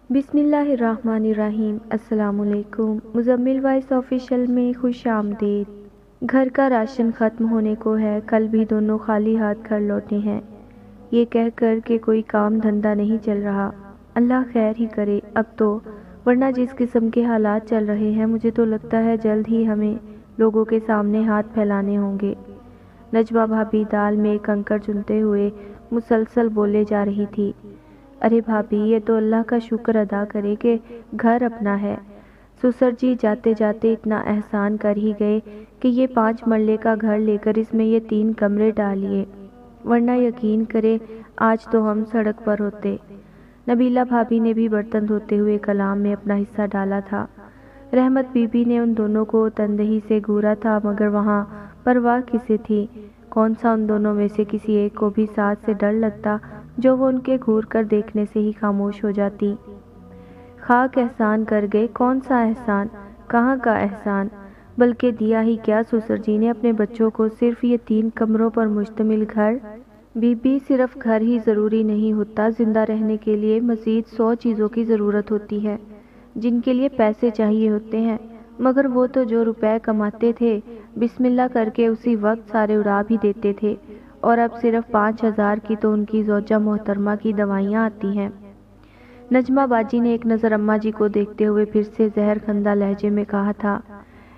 بسم اللہ الرحمن الرحیم۔ السلام علیکم۔ مزمل وائس آفیشیل میں خوش آمدید۔ گھر کا راشن ختم ہونے کو ہے، کل بھی دونوں خالی ہاتھ گھر لوٹے ہیں، یہ کہہ کر کہ کوئی کام دھندا نہیں چل رہا۔ اللہ خیر ہی کرے اب تو، ورنہ جس قسم کے حالات چل رہے ہیں مجھے تو لگتا ہے جلد ہی ہمیں لوگوں کے سامنے ہاتھ پھیلانے ہوں گے۔ نجمہ بھابی دال میں کنکر چنتے ہوئے مسلسل بولے جا رہی تھی۔ ارے بھابی، یہ تو اللہ کا شکر ادا کرے کہ گھر اپنا ہے۔ سسر جی جاتے جاتے اتنا احسان کر ہی گئے کہ یہ 5 مرلے کا گھر لے کر اس میں یہ 3 کمرے ڈالیے، ورنہ یقین کرے آج تو ہم سڑک پر ہوتے۔ نبیلہ بھابی نے بھی برتن دھوتے ہوئے کلام میں اپنا حصہ ڈالا تھا۔ رحمت بی بی نے ان دونوں کو تندہی سے گھورا تھا، مگر وہاں پرواہ کسے تھی؟ کون سا ان دونوں میں سے کسی ایک کو بھی ساتھ سے ڈر لگتا جو وہ ان کے گھور کر دیکھنے سے ہی خاموش ہو جاتی۔ خاک احسان کر گئے، کون سا احسان، کہاں کا احسان، بلکہ دیا ہی کیا سسر جی نے اپنے بچوں کو صرف یہ 3 کمروں پر مشتمل گھر۔ بی بی، صرف گھر ہی ضروری نہیں ہوتا، زندہ رہنے کے لیے مزید 100 چیزوں کی ضرورت ہوتی ہے جن کے لیے پیسے چاہیے ہوتے ہیں، مگر وہ تو جو روپے کماتے تھے بسم اللہ کر کے اسی وقت سارے اڑا بھی دیتے تھے، اور اب صرف 5,000 کی تو ان کی زوجہ محترمہ کی دوائیاں آتی ہیں۔ نجمہ باجی نے ایک نظر اماں جی کو دیکھتے ہوئے پھر سے زہر خندہ لہجے میں کہا تھا۔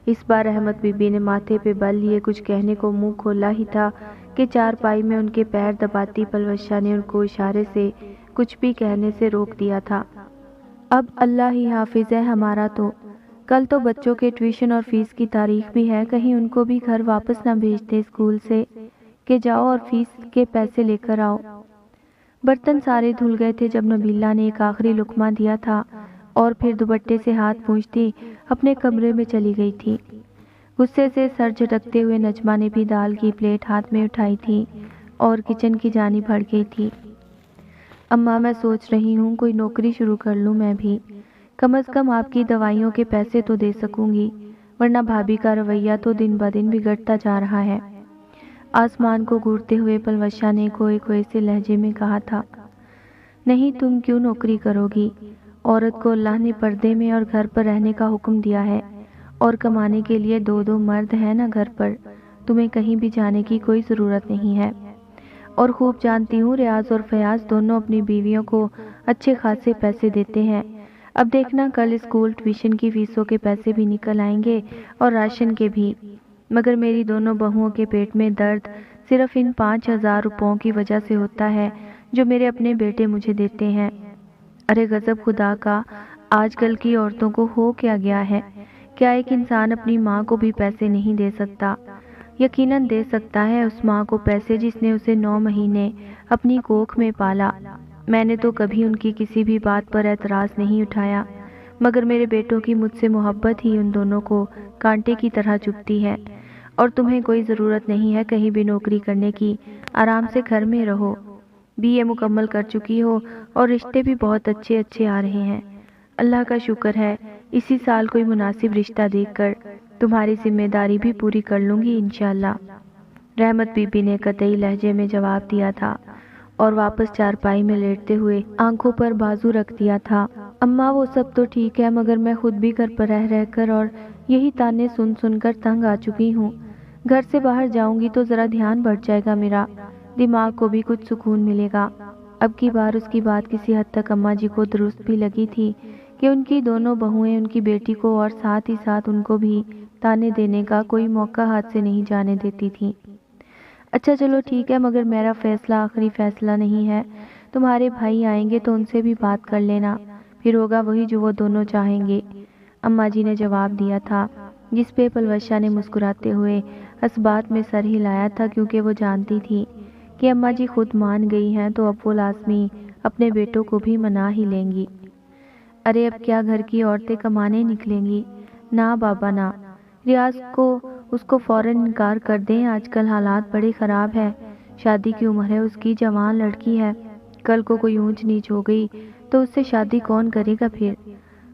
اس بار احمد بی بی نے ماتھے پہ بل لیے کچھ کہنے کو منہ کھولا ہی تھا کہ چارپائی میں ان کے پیر دباتی پلوشہ نے ان کو اشارے سے کچھ بھی کہنے سے روک دیا تھا۔ اب اللہ ہی حافظ ہے ہمارا تو، کل تو بچوں کے ٹیوشن اور فیس کی تاریخ بھی ہے، کہیں ان کو بھی گھر واپس نہ بھیجتے اسکول سے کہ جاؤ اور فیس کے پیسے لے کر آؤ۔ برتن سارے دھل گئے تھے جب نبیلہ نے ایک آخری لقمہ دیا تھا اور پھر دوپٹے سے ہاتھ پونچھتی اپنے کمرے میں چلی گئی تھی۔ غصے سے سر جھٹکتے ہوئے نجمہ نے بھی دال کی پلیٹ ہاتھ میں اٹھائی تھی اور کچن کی جانب بڑھ گئی تھی۔ اماں، میں سوچ رہی ہوں کوئی نوکری شروع کر لوں میں بھی، کم از کم آپ کی دوائیوں کے پیسے تو دے سکوں گی، ورنہ بھابی کا رویہ تو دن بدن بگڑتا جا رہا ہے۔ آسمان کو گھورتے ہوئے پلوشہ نے کھوئے کھوئے سے لہجے میں کہا تھا۔ نہیں، تم کیوں نوکری کرو گی؟ عورت کو اللہ نے پردے میں اور گھر پر رہنے کا حکم دیا ہے، اور کمانے کے لیے 2 مرد ہیں نا گھر پر، تمہیں کہیں بھی جانے کی کوئی ضرورت نہیں ہے۔ اور خوب جانتی ہوں ریاض اور فیاض دونوں اپنی بیویوں کو اچھے خاصے پیسے دیتے ہیں۔ اب دیکھنا کل اسکول ٹیوشن کی فیسوں کے پیسے بھی نکل آئیں گے اور راشن کے بھی، مگر میری دونوں بہوؤں کے پیٹ میں درد صرف ان 5,000 روپوں کی وجہ سے ہوتا ہے جو میرے اپنے بیٹے مجھے دیتے ہیں۔ ارے غضب خدا کا، آج کل کی عورتوں کو ہو کیا گیا ہے؟ کیا ایک انسان اپنی ماں کو بھی پیسے نہیں دے سکتا؟ یقیناً دے سکتا ہے اس ماں کو پیسے جس نے اسے 9 مہینے اپنی کوکھ میں پالا۔ میں نے تو کبھی ان کی کسی بھی بات پر اعتراض نہیں اٹھایا، مگر میرے بیٹوں کی مجھ سے محبت ہی ان دونوں کو کانٹے کی طرح چبھتی ہے۔ اور تمہیں کوئی ضرورت نہیں ہے کہیں بھی نوکری کرنے کی، آرام سے گھر میں رہو، BA مکمل کر چکی ہو اور رشتے بھی بہت اچھے اچھے آ رہے ہیں۔ اللہ کا شکر ہے، اسی سال کوئی مناسب رشتہ دیکھ کر تمہاری ذمہ داری بھی پوری کر لوں گی انشاءاللہ۔ رحمت بی بی نے قطعی لہجے میں جواب دیا تھا اور واپس چارپائی میں لیٹتے ہوئے آنکھوں پر بازو رکھ دیا تھا۔ اماں، وہ سب تو ٹھیک ہے، مگر میں خود بھی گھر پر رہ کر اور یہی تانے سن سن کر تنگ آ چکی ہوں۔ گھر سے باہر جاؤں گی تو ذرا دھیان بڑھ جائے گا میرا، دماغ کو بھی کچھ سکون ملے گا۔ اب کی بار اس کی بات کسی حد تک اماں جی کو درست بھی لگی تھی کہ ان کی دونوں بہویں ان کی بیٹی کو اور ساتھ ہی ساتھ ان کو بھی تانے دینے کا کوئی موقع ہاتھ سے نہیں جانے دیتی تھیں۔ اچھا چلو ٹھیک ہے، مگر میرا فیصلہ آخری فیصلہ نہیں ہے، تمہارے بھائی آئیں گے تو ان سے بھی بات کر لینا، پھر ہوگا وہی جو وہ دونوں چاہیں گے، اماں جی نے جواب دیا تھا، جس پہ پلوشہ نے مسکراتے ہوئے اسبات میں سر ہلایا تھا، کیونکہ وہ جانتی تھی کہ اماں جی خود مان گئی ہیں تو اب وہ لازمی اپنے بیٹوں کو بھی منا ہی لیں گی۔ ارے اب کیا گھر کی عورتیں کمانے نکلیں گی؟ نہ بابا نہ، ریاض کو اس کو فوراً انکار کر دیں، آج کل حالات بڑے خراب ہیں، شادی کی عمر ہے اس کی، جوان لڑکی ہے، کل کو کوئی اونچ نیچ ہو گئی تو اس سے شادی کون کرے گا پھر؟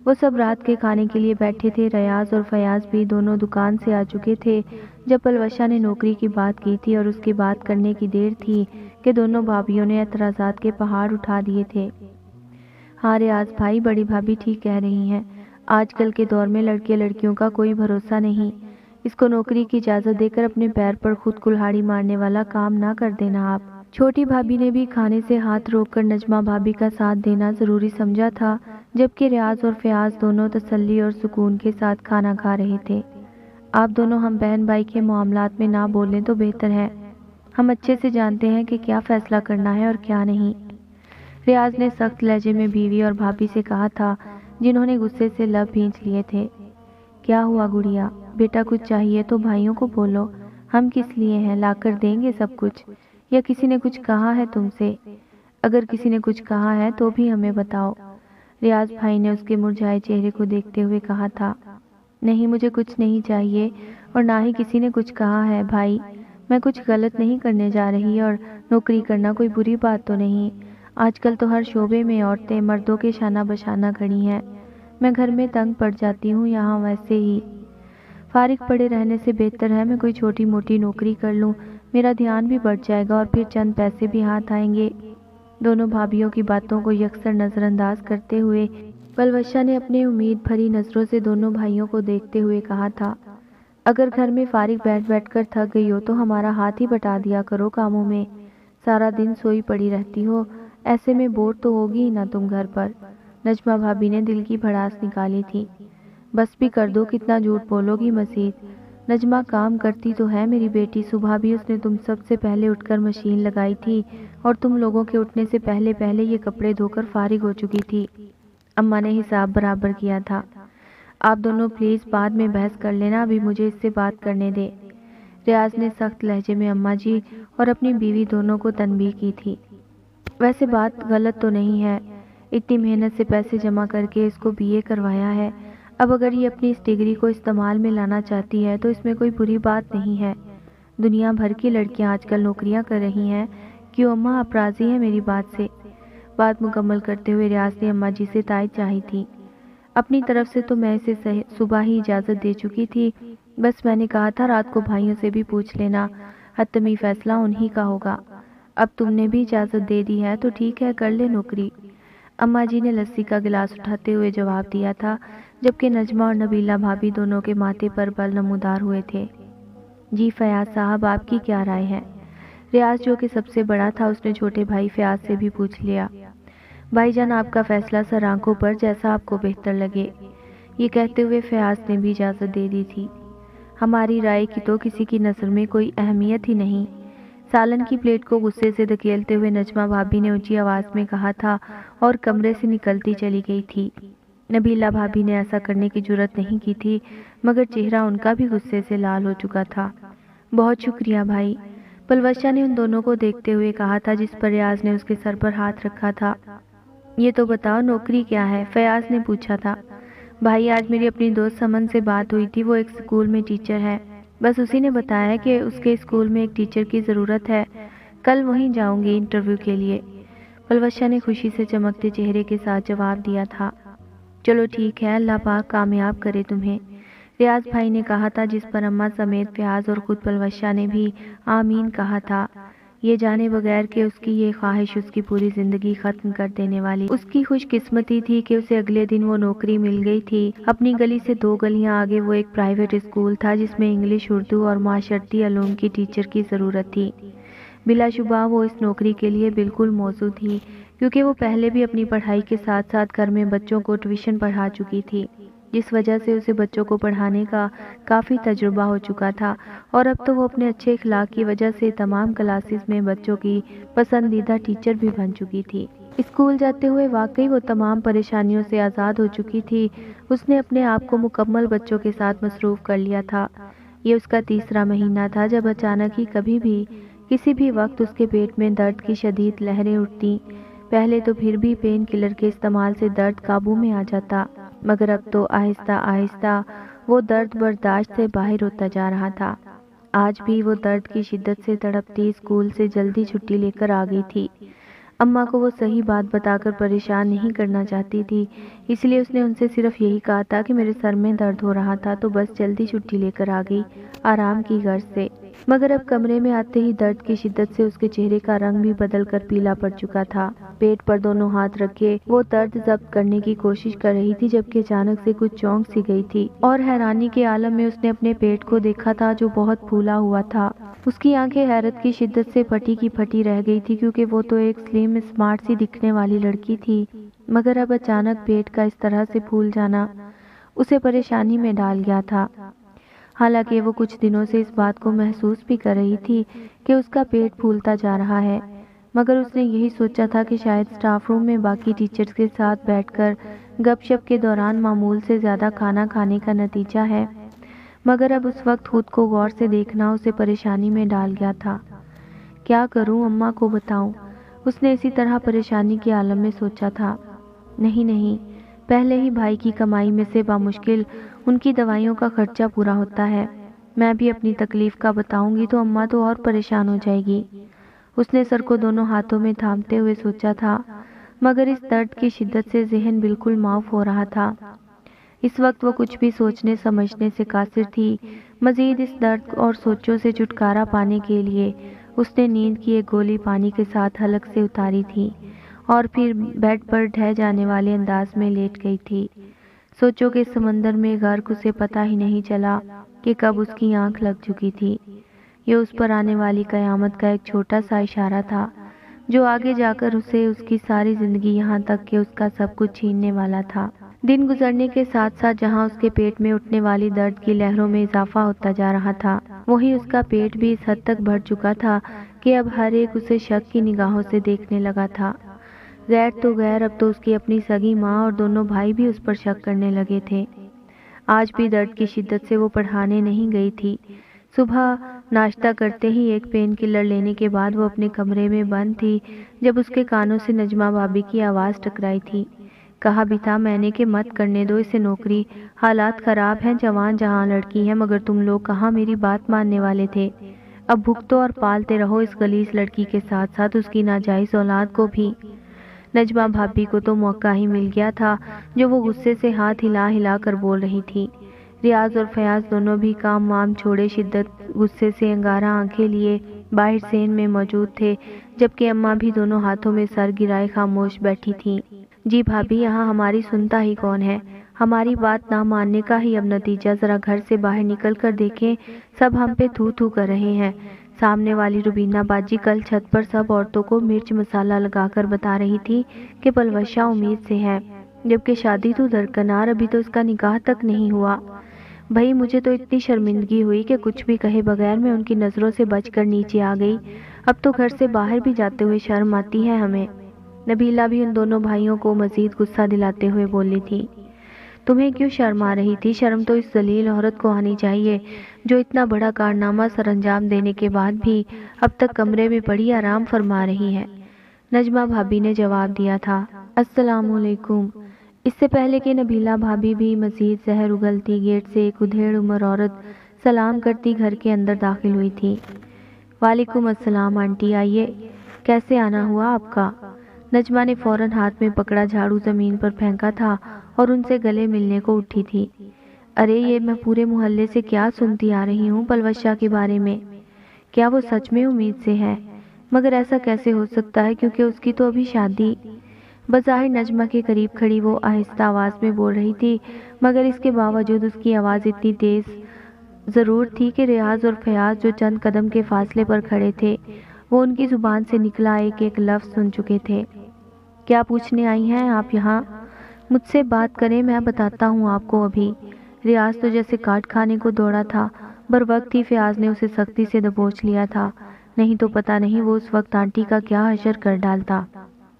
وہ سب رات کے کھانے کے لیے بیٹھے تھے، ریاض اور فیاض بھی دونوں دکان سے آ چکے تھے جب پلوشہ نے نوکری کی بات کی تھی، اور اس کی بات کرنے کی دیر تھی کہ دونوں بھابھیوں نے اعتراضات کے پہاڑ اٹھا دیے تھے۔ हाँ रियाज भाई, बड़ी भाभी ठीक कह रही हैं। आजकल के दौर में लड़के लड़कियों का कोई भरोसा नहीं। इसको नौकरी की इजाज़त देकर अपने पैर पर खुद कुल्हाड़ी मारने वाला काम ना कर देना आप। छोटी भाभी ने भी खाने से हाथ रोककर नजमा भाभी का साथ देना ज़रूरी समझा था, जबकि रियाज और फयाज दोनों तसल्ली और सुकून के साथ खाना खा रहे थे। आप दोनों हम बहन भाई के मामलात में ना बोलें तो बेहतर है। हम अच्छे से जानते हैं कि क्या फ़ैसला करना है और क्या नहीं। रियाज ने सख्त लहजे में बीवी और भाभी से कहा था, जिन्होंने गुस्से से लब भींच लिए थे। क्या हुआ गुड़िया, बेटा कुछ चाहिए तो भाइयों को बोलो, हम किस लिए हैं, लाकर देंगे सब कुछ। या किसी ने कुछ कहा है तुमसे? अगर किसी ने कुछ कहा है तो भी हमें बताओ। रियाज भाई ने उसके मुरझाए चेहरे को देखते हुए कहा था। नहीं, मुझे कुछ नहीं चाहिए और ना ही किसी ने कुछ कहा है भाई। मैं कुछ गलत नहीं करने जा रही और नौकरी करना कोई बुरी बात तो नहीं। आजकल तो हर शोबे में औरतें मर्दों के शाना बशाना खड़ी हैं। मैं घर में तंग पड़ जाती हूँ यहाँ वैसे ही। फारिग पड़े रहने से बेहतर है मैं कोई छोटी मोटी नौकरी कर लूँ, मेरा ध्यान भी बढ़ जाएगा और फिर चंद पैसे भी हाथ आएंगे। दोनों भाभीयों की बातों को यकसर नज़रअंदाज करते हुए पलवशा ने अपने उम्मीद भरी नज़रों से दोनों भाइयों को देखते हुए कहा था, अगर घर में फारिग बैठ बैठ कर थक गई हो तो हमारा हाथ ही बटा दिया करो कामों में। सारा दिन सोई पड़ी रहती हो, ऐसे में बोर तो होगी ही ना तुम घर पर। नजमा भाभी ने दिल की भड़ास निकाली थी। बस भी कर दो, कितना झूठ बोलोगी मसीद। नजमा काम करती तो है मेरी बेटी, सुबह भी उसने तुम सबसे पहले उठकर मशीन लगाई थी और तुम लोगों के उठने से पहले पहले ये कपड़े धोकर फारिग हो चुकी थी। अम्मा ने हिसाब बराबर किया था। आप दोनों प्लीज़ बाद में बहस कर लेना, अभी मुझे इससे बात करने दे। रियाज ने सख्त लहजे में अम्मा जी और अपनी बीवी दोनों को तनबीह की थी। वैसे बात गलत तो नहीं है, इतनी मेहनत से पैसे जमा करके इसको बीए करवाया है। अब अगर ये अपनी इस डिग्री को इस्तेमाल में लाना चाहती है तो इसमें कोई बुरी बात नहीं है। दुनिया भर की लड़कियां आजकल नौकरियां कर रही हैं। क्यों अम्मा, आप राज़ी हैं मेरी बात से? बात मुकम्मल करते हुए रियाज ने अम्मा जी से तायद चाही थी। अपनी तरफ से तो मैं इसे सुबह ही इजाज़त दे चुकी थी, बस मैंने कहा था रात को भाइयों से भी पूछ लेना, हतमी फैसला उन्हीं का होगा। अब तुमने भी इजाज़त दे दी है तो ठीक है, कर ले नौकरी। अम्मा जी ने लस्सी का गिलास उठाते हुए जवाब दिया था, जबकि नजमा और नबीला भाभी दोनों के माथे पर बल नमूदार हुए थे। जी फयाज साहब, आपकी क्या राय है? रियाज जो कि सबसे बड़ा था उसने छोटे भाई फयाज से भी पूछ लिया। भाईजान, आपका फैसला सर आंखों पर, जैसा आपको बेहतर लगे। ये कहते हुए फयाज ने भी इजाज़त दे दी थी। हमारी राय की तो किसी की नज़र में कोई अहमियत ही नहीं। सालन की प्लेट को गुस्से से धकेलते हुए नजमा भाभी ने ऊंची आवाज़ में कहा था और कमरे से निकलती चली गई थी। नबीला भाभी ने ऐसा करने की जुर्रत नहीं की थी, मगर चेहरा उनका भी गुस्से से लाल हो चुका था। बहुत शुक्रिया भाई, पलवशा ने उन दोनों को देखते हुए कहा था, जिस पर रियाज ने उसके सर पर हाथ रखा था। ये तो बताओ नौकरी क्या है? फयाज ने पूछा था। भाई, आज मेरी अपनी दोस्त समन से बात हुई थी, वो एक स्कूल में टीचर है। बस उसी ने बताया है कि उसके स्कूल में एक टीचर की ज़रूरत है। कल वहीं जाऊंगी इंटरव्यू के लिए। पलवशा ने खुशी से चमकते चेहरे के साथ जवाब दिया था। चलो ठीक है, अल्लाह पाक कामयाब करे तुम्हें, रियाज भाई ने कहा था, जिस पर अम्मा समेत फयाज और खुद पलवशा ने भी आमीन कहा था। ये जाने बगैर कि उसकी ये ख्वाहिश उसकी पूरी ज़िंदगी ख़त्म कर देने वाली। उसकी खुशकिस्मती थी कि उसे अगले दिन वो नौकरी मिल गई थी। अपनी गली से 2 गलियां आगे वो एक प्राइवेट स्कूल था जिसमें इंग्लिश, उर्दू और माशरती अलूम की टीचर की ज़रूरत थी। बिलाशुबा वो इस नौकरी के लिए बिल्कुल मौजू थी, क्योंकि वो पहले भी अपनी पढ़ाई के साथ साथ घर में बच्चों को ट्यूशन पढ़ा चुकी थी, जिस वजह से उसे बच्चों को पढ़ाने का काफ़ी तजुर्बा हो चुका था। और अब तो वो अपने अच्छे इखलाक की वजह से तमाम क्लासेस में बच्चों की पसंदीदा टीचर भी बन चुकी थी। स्कूल जाते हुए वाकई वो तमाम परेशानियों से आज़ाद हो चुकी थी। उसने अपने आप को मुकम्मल बच्चों के साथ मसरूफ़ कर लिया था। ये उसका तीसरा महीना था जब अचानक ही कभी भी किसी भी वक्त उसके पेट में दर्द की शदीद लहरें उठती। पहले तो फिर भी पेन किलर के इस्तेमाल से दर्द काबू में आ जाता, मगर अब तो आहिस्ता आहिस्ता वो दर्द बर्दाश्त से बाहर होता जा रहा था। आज भी वो दर्द की शिद्दत से तड़पती स्कूल से जल्दी छुट्टी लेकर आ गई थी। अम्मा को वो सही बात बताकर परेशान नहीं करना चाहती थी, इसलिए उसने उनसे सिर्फ यही कहा था कि मेरे सर में दर्द हो रहा था तो बस जल्दी छुट्टी लेकर आ गई, आराम की गर्ज से। मगर अब कमरे में आते ही दर्द की शिद्दत से उसके चेहरे का रंग भी बदल कर पीला पड़ चुका था। पेट पर दोनों हाथ रखे वो दर्द जब्त करने की कोशिश कर रही थी, जबकि अचानक से कुछ चौंक सी गई थी और हैरानी के आलम में उसने अपने पेट को देखा था जो बहुत फूला हुआ था। उसकी आंखें हैरत की शिद्दत से फटी की फटी रह गई थी, क्योंकि वो तो एक स्लिम स्मार्ट सी दिखने वाली लड़की थी, मगर अब अचानक पेट का इस तरह से फूल जाना उसे परेशानी में डाल गया था। हालांकि वो कुछ दिनों से इस बात को महसूस भी कर रही थी कि उसका पेट फूलता जा रहा है, मगर उसने यही सोचा था कि शायद स्टाफ रूम में बाकी टीचर्स के साथ बैठकर गपशप के दौरान मामूल से ज़्यादा खाना खाने का नतीजा है। मगर अब उस वक्त खुद को गौर से देखना उसे परेशानी में डाल गया था। क्या करूं, अम्मा को बताऊं? उसने इसी तरह परेशानी के आलम में सोचा था। नहीं नहीं, पहले ही भाई की कमाई में से बामुश्किल उनकी दवाइयों का खर्चा पूरा होता है। मैं भी अपनी तकलीफ का बताऊंगी तो अम्मा तो और परेशान हो जाएगी। उसने सर को दोनों हाथों में थामते हुए सोचा था, मगर इस दर्द की शिद्दत से ज़हन बिल्कुल माफ हो रहा था। इस वक्त वो कुछ भी सोचने समझने से कासिर थी। मज़ीद इस दर्द और सोचों से छुटकारा पाने के लिए उसने नींद की एक गोली पानी के साथ हलक से उतारी थी और फिर बेड पर ढह जाने वाले अंदाज में लेट गई थी। सोचों के समंदर में गर्क उसे पता ही नहीं चला कि कब उसकी आंख लग चुकी थी। ये उस पर आने वाली कयामत का एक छोटा सा इशारा था, जो आगे जाकर उसे उसकी सारी जिंदगी, यहाँ तक कि उसका सब कुछ छीनने वाला था। दिन गुजरने के साथ साथ जहाँ उसके पेट में उठने वाली दर्द की लहरों में इजाफा होता जा रहा था, वहीं उसका पेट भी इस हद तक भर चुका था कि अब हर एक उसे शक की निगाहों से देखने लगा था। गैर तो गैर, अब तो उसकी अपनी सगी माँ और दोनों भाई भी उस पर शक करने लगे थे। आज भी दर्द की शिद्दत से वो पढ़ाने नहीं गई थी। सुबह नाश्ता करते ही एक पेन किलर लेने के बाद वो अपने कमरे में बंद थी जब उसके कानों से नजमा भाभी की आवाज़ टकराई थी। कहा भी था मैंने कि मत करने दो इसे नौकरी, हालात ख़राब हैं, जवान जहाँ लड़की है, मगर तुम लोग कहाँ मेरी बात मानने वाले थे। अब भुगतो और पालते रहो इस गलीस लड़की के साथ साथ उसकी नाजायज़ औलाद को भी। नजमा भाभी को तो मौका ही मिल गया था, जो वो गुस्से से हाथ हिला हिला कर बोल रही थी। रियाज और फयाज दोनों भी काम वाम छोड़े शिद्दत गुस्से से अंगारा आंखें लिए बाहर सेन में मौजूद थे, जबकि अम्मा भी दोनों हाथों में सर गिराए खामोश बैठी थीं। जी भाभी, यहाँ हमारी सुनता ही कौन है? हमारी बात ना मानने का ही अब नतीजा। जरा घर से बाहर निकल कर देखें, सब हम पे थू थू कर रहे हैं। सामने वाली रुबीना बाजी कल छत पर सब औरतों को मिर्च मसाला लगाकर बता रही थी कि पलवशा उम्मीद से है, जबकि शादी तो दरकनार, अभी तो इसका निकाह तक नहीं हुआ। भाई मुझे तो इतनी शर्मिंदगी हुई कि कुछ भी कहे बगैर मैं उनकी नज़रों से बचकर नीचे आ गई। अब तो घर से बाहर भी जाते हुए शर्म आती है हमें। नबीला भी उन दोनों भाइयों को मजीद गुस्सा दिलाते हुए बोली थी। तुम्हें क्यों शर्म आ रही थी? शर्म तो इस जलील औरत को आनी चाहिए जो इतना बड़ा कारनामा सरअंजाम देने के बाद भी अब तक कमरे में पड़ी आराम फरमा रही है। नजमा भाभी ने जवाब दिया था, अस्सलामुअलैकुम। इससे पहले कि नबीला भाभी भी मजीद जहर उगलती, गेट से एक उधेड़ उम्र औरत सलाम करती घर के अंदर दाखिल हुई थी। वालेकुम अस्सलाम आंटी, आइए, कैसे आना हुआ आपका? नजमा ने फौरन हाथ में पकड़ा झाड़ू ज़मीन पर फेंका था और उनसे गले मिलने को उठी थी। अरे ये मैं पूरे मोहल्ले से क्या सुनती आ रही हूँ पलवशा के बारे में। क्या वो सच में उम्मीद से है? मगर ऐसा कैसे हो सकता है, क्योंकि उसकी तो अभी शादी। बज़ाहिर नजमा के करीब खड़ी वो आहिस्ता आवाज़ में बोल रही थी, मगर इसके बावजूद उसकी आवाज़ इतनी तेज़ ज़रूर थी कि रियाज और फयाज जो चंद कदम के फासले पर खड़े थे, वो उनकी ज़ुबान से निकला एक एक लफ्ज़ सुन चुके थे। क्या पूछने आई हैं आप यहाँ? मुझसे बात करें, मैं बताता हूँ आपको अभी। रियाज तो जैसे काट खाने को दौड़ा था, बर वक्त ही फयाज ने उसे सख्ती से दबोच लिया था, नहीं तो पता नहीं वो उस वक्त आंटी का क्या हशर कर डालता।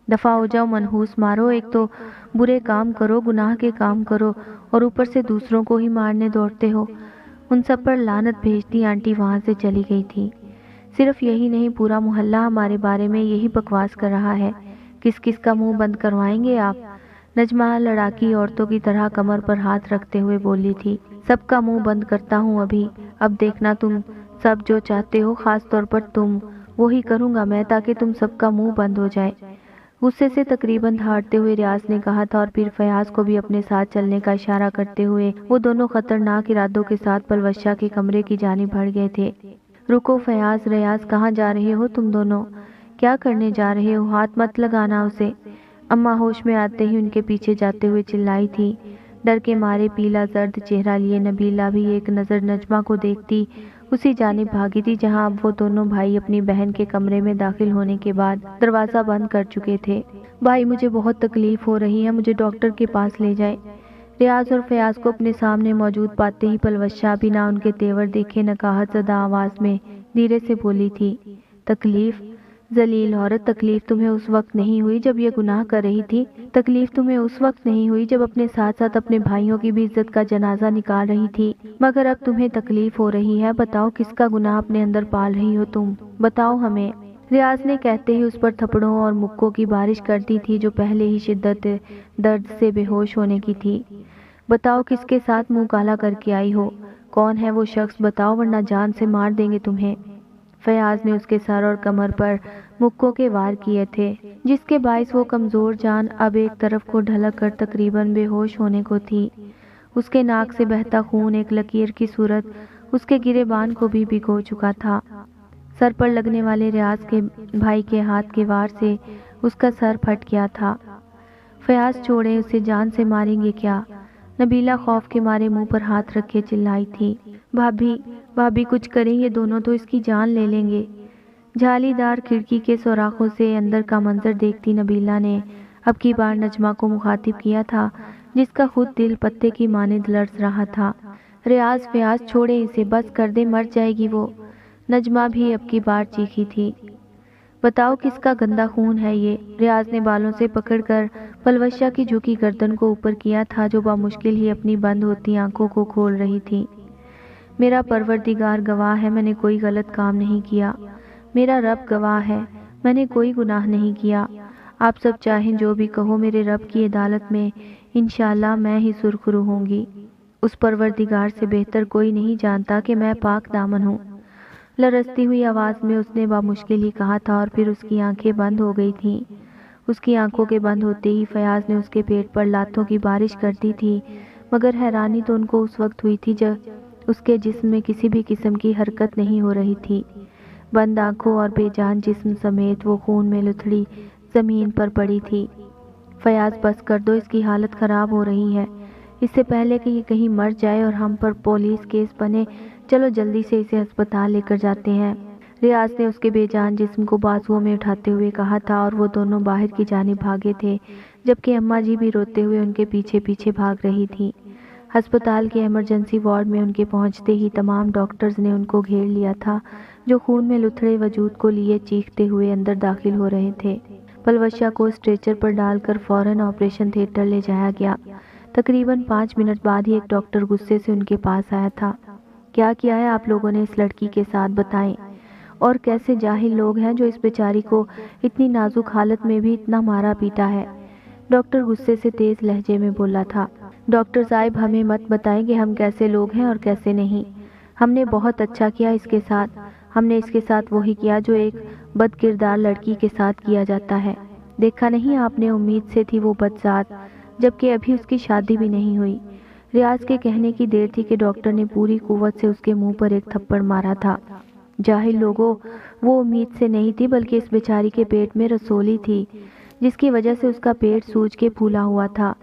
दफ़ा हो जाओ, मनहूस मारो, एक तो बुरे काम करो, गुनाह के काम करो और ऊपर से दूसरों को ही मारने दौड़ते हो। उन सब पर लानत भेजती आंटी वहाँ से चली गई थी। सिर्फ यही नहीं, पूरा मोहल्ला हमारे बारे में यही बकवास कर रहा है। किस किस का मुंह बंद करवाएंगे आप? नजमा लड़ाकी औरतों की तरह कमर पर हाथ रखते हुए बोली थी। सबका मुंह बंद करता हूँ अभी, अब देखना तुम सब जो चाहते हो, खास तौर पर तुम, वो ही करूँगा मैं, ताकि तुम सबका मुंह बंद हो जाए। गुस्से से तकरीबन दहाड़ते हुए रियाज ने कहा था और फिर फयाज को भी अपने साथ चलने का इशारा करते हुए वो दोनों खतरनाक इरादों के साथ पलवशा के कमरे की जानिब बढ़ गए थे। رکو فیاض، ریاض کہاں جا رہے ہو تم دونوں؟ کیا کرنے جا رہے ہو؟ ہاتھ مت لگانا اسے۔ اماں ہوش میں آتے ہی ان کے پیچھے جاتے ہوئے چلائی تھی۔ ڈر کے مارے پیلا زرد چہرہ لیے نبیلہ بھی ایک نظر نجمہ کو دیکھتی اسی جانب بھاگی تھی جہاں اب وہ دونوں بھائی اپنی بہن کے کمرے میں داخل ہونے کے بعد دروازہ بند کر چکے تھے۔ بھائی مجھے بہت تکلیف ہو رہی ہے، مجھے ڈاکٹر کے پاس لے جائیں۔ ریاض اور فیاض کو اپنے سامنے موجود پاتے ہی پلوشہ بنا ان کے تیور دیکھے نکاہت زدہ آواز میں دھیرے سے بولی تھی، تکلیف؟ ذلیل عورت، تکلیف تمہیں اس وقت نہیں ہوئی جب یہ گناہ کر رہی تھی؟ تکلیف تمہیں اس وقت نہیں ہوئی جب اپنے ساتھ ساتھ اپنے بھائیوں کی بھی عزت کا جنازہ نکال رہی تھی؟ مگر اب تمہیں تکلیف ہو رہی ہے، بتاؤ کس کا گناہ اپنے اندر پال رہی ہو تم؟ بتاؤ ہمیں۔ ریاض نے کہتے ہی اس پر تھپڑوں اور مکوں کی بارش کر دی تھی جو پہلے ہی شدت درد سے بے ہوش ہونے کی تھی۔ بتاؤ کس کے ساتھ منہ کالا کر کے آئی ہو؟ کون ہے وہ شخص؟ بتاؤ ورنہ جان سے مار دیں گے تمہیں۔ فیاض نے اس کے سر اور کمر پر مکوں کے وار کیے تھے جس کے باعث وہ کمزور جان اب ایک طرف کو ڈھلک کر تقریباً بے ہوش ہونے کو تھی۔ اس کے ناک سے بہتا خون ایک لکیر کی صورت اس کے گریبان کو بھی بھگو چکا تھا۔ سر پر لگنے والے ریاض کے بھائی کے ہاتھ کے وار سے اس کا سر پھٹ گیا تھا۔ فیاض چھوڑیں اسے، جان سے ماریں گے کیا؟ نبیلہ خوف کے مارے منہ پر ہاتھ رکھے چلائی تھی، بھابھی بھابھی کچھ کریں، یہ دونوں تو اس کی جان لے لیں گے۔ جھالی دار کھڑکی کے سوراخوں سے اندر کا منظر دیکھتی نبیلہ نے اب کی بار نجمہ کو مخاطب کیا تھا جس کا خود دل پتے کی مانند لرز رہا تھا۔ ریاض، فیاض چھوڑیں اسے، بس کر دے، مر جائے گی وہ۔ نجمہ بھی اب کی بار چیخی تھی، بتاؤ کس کا گندا خون ہے یہ؟ ریاض نے بالوں سے پکڑ کر پلوشہ کی جھکی گردن کو اوپر کیا تھا جو بمشکل ہی اپنی بند ہوتی آنکھوں کو کھول رہی تھی۔ میرا پروردگار گواہ ہے، میں نے کوئی غلط کام نہیں کیا۔ میرا رب گواہ ہے، میں نے کوئی گناہ نہیں کیا۔ آپ سب چاہیں جو بھی کہو، میرے رب کی عدالت میں انشاءاللہ میں ہی سرخرو ہوں گی۔ اس پروردگار سے بہتر کوئی نہیں جانتا کہ میں پاک دامن ہوں۔ لرزتی ہوئی آواز میں اس نے بمشکل ہی کہا تھا اور پھر اس کی آنکھیں بند ہو گئی تھیں۔ اس کی آنکھوں کے بند ہوتے ہی فیاض نے اس کے پیٹ پر لاتوں کی بارش کر دی تھی، مگر حیرانی تو ان کو اس وقت ہوئی تھی جب اس کے جسم میں کسی بھی قسم کی حرکت نہیں ہو رہی تھی۔ بند آنکھوں اور بے جان جسم سمیت وہ خون میں لتھڑی زمین پر پڑی تھی۔ فیاض بس کر دو، اس کی حالت خراب ہو رہی ہے۔ اس سے پہلے کہ یہ کہیں مر جائے اور ہم پر پولیس کیس بنے، چلو جلدی سے اسے ہسپتال لے کر جاتے ہیں۔ ریاض نے اس کے بے جان جسم کو بازوؤں میں اٹھاتے ہوئے کہا تھا اور وہ دونوں باہر کی جانب بھاگے تھے جبکہ اماں جی بھی روتے ہوئے ان کے پیچھے پیچھے بھاگ رہی تھی۔ ہسپتال کے ایمرجنسی وارڈ میں ان کے پہنچتے ہی تمام ڈاکٹرز نے ان کو گھیر لیا تھا جو خون میں لتھڑے وجود کو لیے چیختے ہوئے اندر داخل ہو رہے تھے۔ پلوشہ کو اسٹریچر پر ڈال کر فوراً آپریشن تھیٹر لے جایا گیا۔ تقریباً 5 منٹ بعد ہی ایک ڈاکٹر غصے سے ان کے پاس آیا تھا۔ کیا کیا ہے آپ لوگوں نے اس لڑکی کے ساتھ؟ بتائیں، اور کیسے جاہل لوگ ہیں جو اس بیچاری کو اتنی نازک حالت میں بھی اتنا مارا پیٹا ہے؟ ڈاکٹر غصے سے تیز لہجے میں بولا تھا۔ ڈاکٹر صاحب ہمیں مت بتائیں کہ ہم کیسے لوگ ہیں اور کیسے نہیں۔ ہم نے بہت اچھا کیا اس کے ساتھ، ہم نے اس کے ساتھ وہی کیا جو ایک بد کردار لڑکی کے ساتھ کیا جاتا ہے۔ دیکھا نہیں آپ نے، امید سے تھی وہ بدذات، جبکہ ابھی اس کی شادی بھی نہیں ہوئی۔ ریاض کے کہنے کی دیر تھی کہ ڈاکٹر نے پوری قوت سے اس کے منہ پر ایک تھپڑ مارا تھا۔ جاہل لوگوں، وہ امید سے نہیں تھی بلکہ اس بیچاری کے پیٹ میں رسولی تھی جس کی وجہ سے اس کا پیٹ سوج کے پھولا ہوا تھا،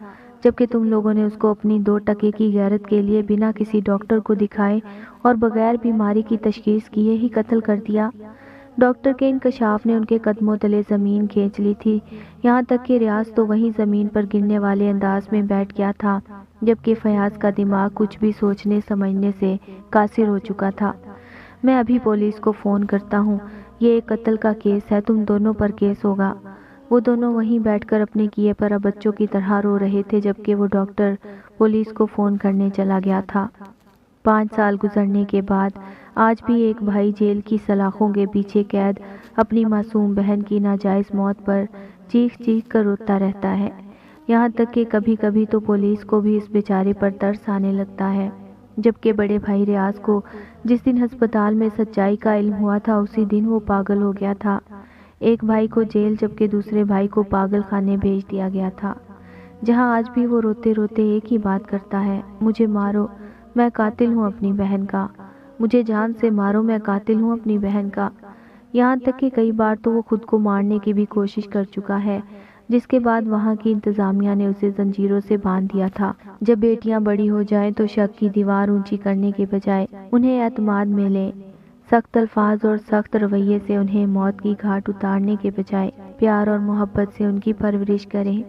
جبکہ تم لوگوں نے اس کو اپنی 2 ٹکے کی غیرت کے لیے بنا کسی ڈاکٹر کو دکھائے اور بغیر بیماری کی تشخیص کیے ہی قتل کر دیا۔ ڈاکٹر کے انکشاف نے ان کے قدموں تلے زمین کھینچ لی تھی، یہاں تک کہ ریاض تو وہیں زمین پر گرنے والے انداز میں بیٹھ گیا تھا جبکہ فیاض کا دماغ کچھ بھی سوچنے سمجھنے سے قاصر ہو چکا تھا۔ میں ابھی پولیس کو فون کرتا ہوں، یہ ایک قتل کا کیس ہے، تم دونوں پر کیس ہوگا۔ وہ دونوں وہیں بیٹھ کر اپنے کیے پر اب بچوں کی طرح رو رہے تھے جبکہ وہ ڈاکٹر پولیس کو فون کرنے چلا گیا تھا۔ 5 سال گزرنے کے بعد آج بھی ایک بھائی جیل کی سلاخوں کے پیچھے قید اپنی معصوم بہن کی ناجائز موت پر چیخ چیخ کر روتا رہتا ہے، یہاں تک کہ کبھی کبھی تو پولیس کو بھی اس بیچارے پر ترس آنے لگتا ہے۔ جبکہ بڑے بھائی ریاض کو جس دن ہسپتال میں سچائی کا علم ہوا تھا اسی دن وہ پاگل ہو گیا تھا۔ ایک بھائی کو جیل جبکہ دوسرے بھائی کو پاگل خانے بھیج دیا گیا تھا، جہاں آج بھی وہ روتے روتے ایک ہی بات کرتا ہے، مجھے مارو، میں قاتل ہوں اپنی بہن کا، مجھے جان سے مارو، میں قاتل ہوں اپنی بہن کا۔ یہاں تک کہ کئی بار تو وہ خود کو مارنے کی بھی کوشش کر چکا ہے، جس کے بعد وہاں کی انتظامیہ نے اسے زنجیروں سے باندھ دیا تھا۔ جب بیٹیاں بڑی ہو جائیں تو شک کی دیوار اونچی کرنے کے بجائے انہیں اعتماد میں لیں، سخت الفاظ اور سخت رویے سے انہیں موت کی گھاٹ اتارنے کے بجائے پیار اور محبت سے ان کی پرورش کریں۔